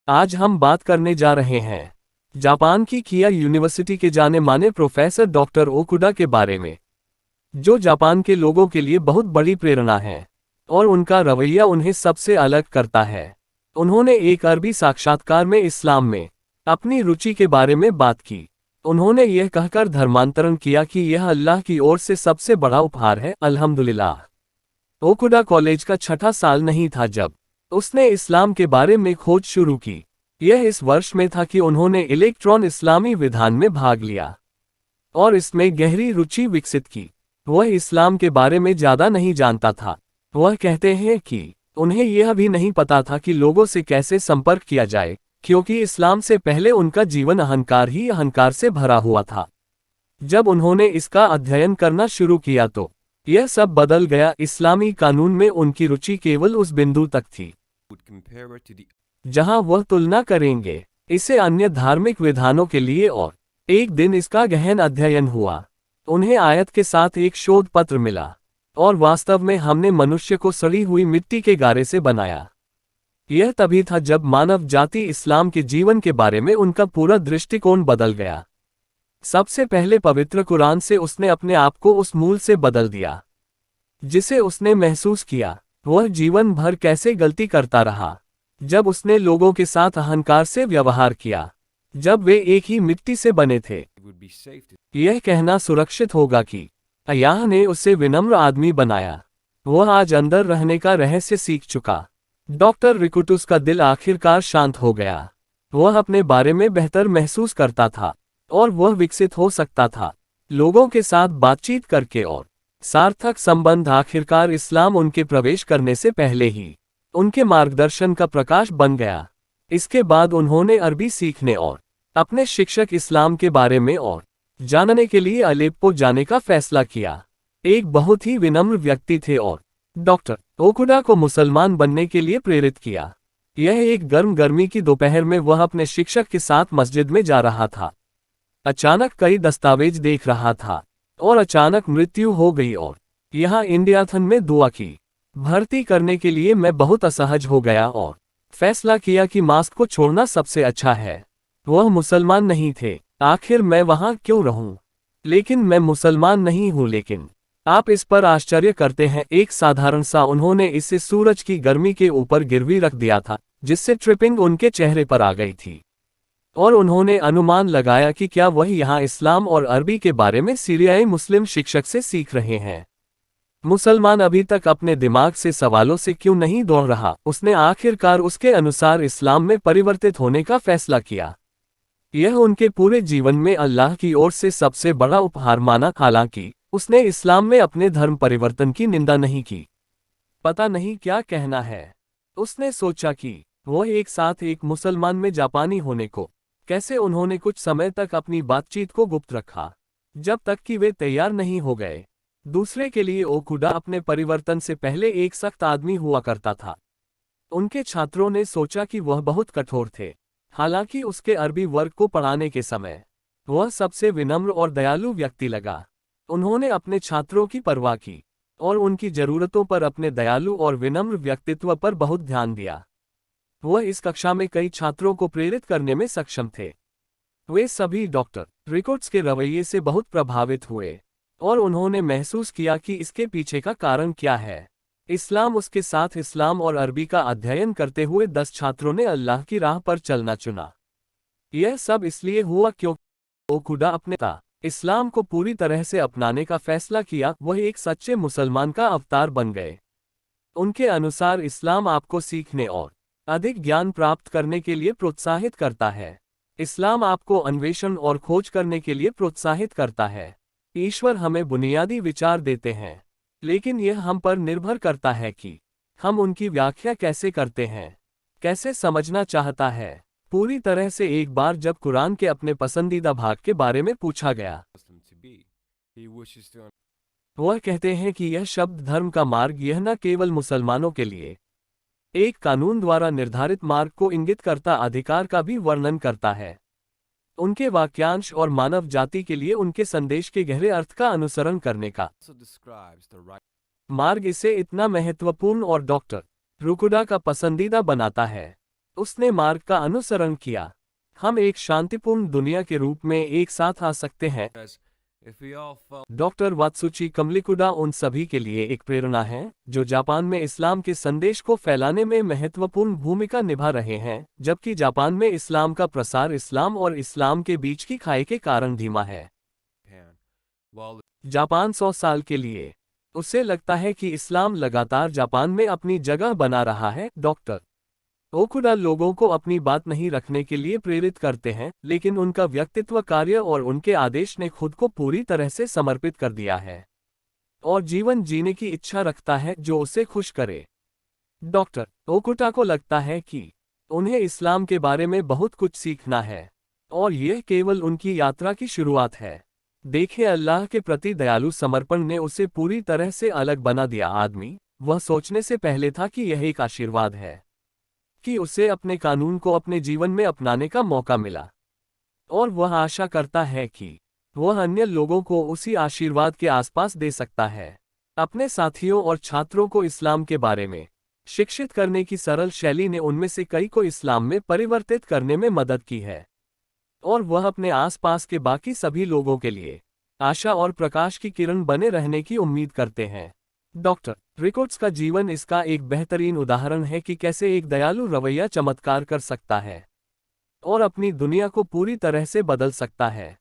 आज हम बात करने जा रहे हैं जापान की किया यूनिवर्सिटी के जाने माने प्रोफेसर डॉक्टर ओकुडा के बारे में, जो जापान के लोगों के लिए बहुत बड़ी प्रेरणा है और उनका रवैया उन्हें सबसे अलग करता है। उन्होंने एक अरबी साक्षात्कार में इस्लाम में अपनी रुचि के बारे में बात की। उन्होंने यह कहकर धर्मांतरण किया कि यह अल्लाह की ओर से सबसे बड़ा उपहार है, अल्हम्दुलिल्लाह। ओकुडा कॉलेज का छठा साल नहीं था जब उसने इस्लाम के बारे में खोज शुरू की। यह इस वर्ष में था कि उन्होंने इलेक्ट्रॉन इस्लामी विधान में भाग लिया और इसमें गहरी रुचि विकसित की। वह इस्लाम के बारे में ज्यादा नहीं जानता था। वह कहते हैं कि उन्हें यह भी नहीं पता था कि लोगों से कैसे संपर्क किया जाए, क्योंकि इस्लाम से पहले उनका जीवन अहंकार ही अहंकार से भरा हुआ था। जब उन्होंने इसका अध्ययन करना शुरू किया तो यह सब बदल गया। इस्लामी कानून में उनकी रुचि केवल उस बिंदु तक थी जहां वह तुलना करेंगे इसे अन्य धार्मिक विधानों के लिए, और एक दिन इसका गहन अध्ययन हुआ। उन्हें आयत के साथ एक शोध पत्र मिला और वास्तव में हमने मनुष्य को सड़ी हुई मिट्टी के गारे से बनाया। यह तभी था जब मानव जाति इस्लाम के जीवन के बारे में उनका पूरा दृष्टिकोण बदल गया। सबसे पहले पवित्र कुरान से उसने अपने आप को उस मूल से बदल दिया जिसे उसने महसूस किया। वह जीवन भर कैसे गलती करता रहा जब उसने लोगों के साथ अहंकार से व्यवहार किया, जब वे एक ही मिट्टी से बने थे। यह कहना सुरक्षित होगा कि अल्लाह ने उसे विनम्र आदमी बनाया। वह आज अंदर रहने का रहस्य सीख चुका। डॉक्टर रिकुटुस का दिल आखिरकार शांत हो गया। वह अपने बारे में बेहतर महसूस करता था और वह विकसित हो सकता था लोगों के साथ बातचीत करके, और सार्थक संबंध आखिरकार इस्लाम उनके प्रवेश करने से पहले ही उनके मार्गदर्शन का प्रकाश बन गया। इसके बाद उन्होंने अरबी सीखने और अपने शिक्षक इस्लाम के बारे में और जानने के लिए अलेप्पो जाने का फैसला किया। एक बहुत ही विनम्र व्यक्ति थे और डॉक्टर ओकुडा को मुसलमान बनने के लिए प्रेरित किया। यह एक गर्मी की दोपहर में वह अपने शिक्षक के साथ मस्जिद में जा रहा था। अचानक कई दस्तावेज देख रहा था और अचानक मृत्यु हो गई, और यहाँ इंडियाथन में दुआ की। भर्ती करने के लिए मैं बहुत असहज हो गया और फैसला किया कि मास्क को छोड़ना सबसे अच्छा है। वह मुसलमान नहीं थे। आखिर मैं वहां क्यों रहूं? लेकिन मैं मुसलमान नहीं हूं। लेकिन आप इस पर आश्चर्य करते हैं, एक साधारण सा उन्होंने इसे सूरज की गर्मी के ऊपर गिरवी रख दिया था जिससे ट्रिपिंग उनके चेहरे पर आ गई थी, और उन्होंने अनुमान लगाया कि क्या वह यहाँ इस्लाम और अरबी के बारे में सीरियाई मुस्लिम शिक्षक से सीख रहे हैं। मुसलमान अभी तक अपने दिमाग से सवालों से क्यों नहीं दौड़ रहा? उसने आखिरकार उसके अनुसार इस्लाम में परिवर्तित होने का फैसला किया। यह उनके पूरे जीवन में अल्लाह की ओर से सबसे बड़ा उपहार माना। हालांकि उसने इस्लाम में अपने धर्म परिवर्तन की निंदा नहीं की। पता नहीं क्या कहना है। उसने सोचा कि वह एक साथ एक मुसलमान में जापानी होने को कैसे। उन्होंने कुछ समय तक अपनी बातचीत को गुप्त रखा जब तक कि वे तैयार नहीं हो गए। दूसरे के लिए ओकुडा अपने परिवर्तन से पहले एक सख्त आदमी हुआ करता था। उनके छात्रों ने सोचा कि वह बहुत कठोर थे। हालांकि उसके अरबी वर्ग को पढ़ाने के समय वह सबसे विनम्र और दयालु व्यक्ति लगा। उन्होंने अपने छात्रों की परवाह की और उनकी जरूरतों पर अपने दयालु और विनम्र व्यक्तित्व पर बहुत ध्यान दिया। वह इस कक्षा में कई छात्रों को प्रेरित करने में सक्षम थे। वे सभी डॉक्टर रिकुट्स के रवैये से बहुत प्रभावित हुए और उन्होंने महसूस किया कि इसके पीछे का कारण क्या है। इस्लाम उसके साथ इस्लाम और अरबी का अध्ययन करते हुए 10 छात्रों ने अल्लाह की राह पर चलना चुना। यह सब इसलिए हुआ क्योंकि ओकुडा अपने इस्लाम को पूरी तरह से अपनाने का फैसला किया। वह एक सच्चे मुसलमान का अवतार बन गए। उनके अनुसार इस्लाम आपको सीखने और अधिक ज्ञान प्राप्त करने के लिए प्रोत्साहित करता है। इस्लाम आपको अन्वेषण और खोज करने के लिए प्रोत्साहित करता है। ईश्वर हमें बुनियादी विचार देते हैं, लेकिन यह हम पर निर्भर करता है कि हम उनकी व्याख्या कैसे करते हैं। कैसे समझना चाहता है। पूरी तरह से एक बार जब कुरान के अपने पसंदीदा भाग के बारे में पूछा गया, वह कहते हैं कि यह शब्द धर्म का मार्ग यह न केवल मुसलमानों के लिए एक कानून द्वारा निर्धारित मार्ग को इंगित करता अधिकार का भी वर्णन करता है। उनके वाक्यांश और मानव जाति के लिए उनके संदेश के गहरे अर्थ का अनुसरण करने का मार्ग इसे इतना महत्वपूर्ण और डॉक्टर रुकुडा का पसंदीदा बनाता है। उसने मार्ग का अनुसरण किया। हम एक शांतिपूर्ण दुनिया के रूप में एक साथ आ सकते हैं। If we all follow doctor वात्सुची कमलिकुडा उन सभी के लिए एक प्रेरणा है जो जापान में इस्लाम के संदेश को फैलाने में महत्वपूर्ण भूमिका निभा रहे हैं, जबकि जापान में इस्लाम का प्रसार इस्लाम और इस्लाम के बीच की खाई के कारण धीमा है। Japan, while जापान 100 साल के लिए। उसे लगता है कि इस्लाम लगातार जापान में अपनी जगह बना रहा है। डॉक्टर ओकुडा लोगों को अपनी बात नहीं रखने के लिए प्रेरित करते हैं, लेकिन उनका व्यक्तित्व, कार्य और उनके आदेश ने खुद को पूरी तरह से समर्पित कर दिया है और जीवन जीने की इच्छा रखता है जो उसे खुश करे। डॉक्टर ओकुटा को लगता है कि उन्हें इस्लाम के बारे में बहुत कुछ सीखना है और यह केवल उनकी यात्रा की शुरुआत है। देखें, अल्लाह के प्रति दयालु समर्पण ने उसे पूरी तरह से अलग बना दिया। आदमी वह सोचने से पहले था कि यह एक आशीर्वाद है कि उसे अपने कानून को अपने जीवन में अपनाने का मौका मिला, और वह आशा करता है कि वह अन्य लोगों को उसी आशीर्वाद के आसपास दे सकता है। अपने साथियों और छात्रों को इस्लाम के बारे में शिक्षित करने की सरल शैली ने उनमें से कई को इस्लाम में परिवर्तित करने में मदद की है, और वह अपने आसपास के बाकी सभी लोगों के लिए आशा और प्रकाश की किरण बने रहने की उम्मीद करते हैं। डॉक्टर रिकोट्स का जीवन इसका एक बेहतरीन उदाहरण है कि कैसे एक दयालु रवैया चमत्कार कर सकता है और अपनी दुनिया को पूरी तरह से बदल सकता है।